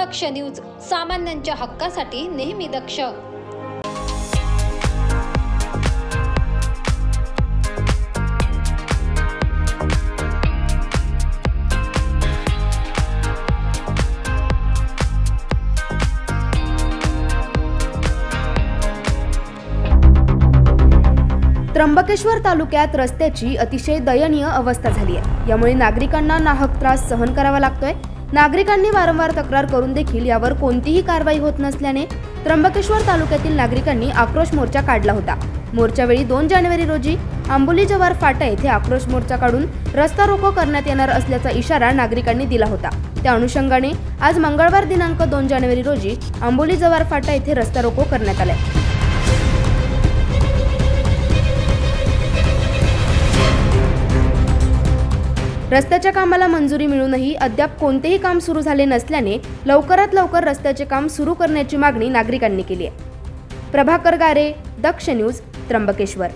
दक्ष news, सामान्यांच्या हक्कासाठी नेहमी दक्ष। त्र्यंबकेश्वर तालुक्यात रस्त्याची अतिशय दयनीय अवस्था झाली आहे। यामुळे नागरिकांना नाहक त्रास सहन करावा लागतोय। नागरिकांनी वारंवार तक्रार करून देखील यावर कोणतीही कारवाई होत नसल्याने त्र्यंबकेश्वर तालुक्यातील नागरिकांनी आक्रोश मोर्चा काढला होता। मोर्चावेळी 2 जानेवारी रोजी आंबोली जव्हार फाटा येथे आक्रोश मोर्चा काढून रस्ता रोको करण्यात येणार असल्याचा इशारा नागरिकांनी दिला होता। त्या अनुषंगाने आज मंगळवार दिनांक 2 जानेवारी रोजी आंबोली जव्हार फाटा येथे रस्ता रोको करण्यात आला। रस्त्याच्या कामाला मंजुरी मिळूनही अद्याप कोणतेही काम सुरू झाले नसल्याने लवकरात लवकर रस्त्याचे काम सुरू करण्याची मागणी नागरिकांनी केली आहे। प्रभाकर गारे, दक्ष न्यूज, त्र्यंबकेश्वर।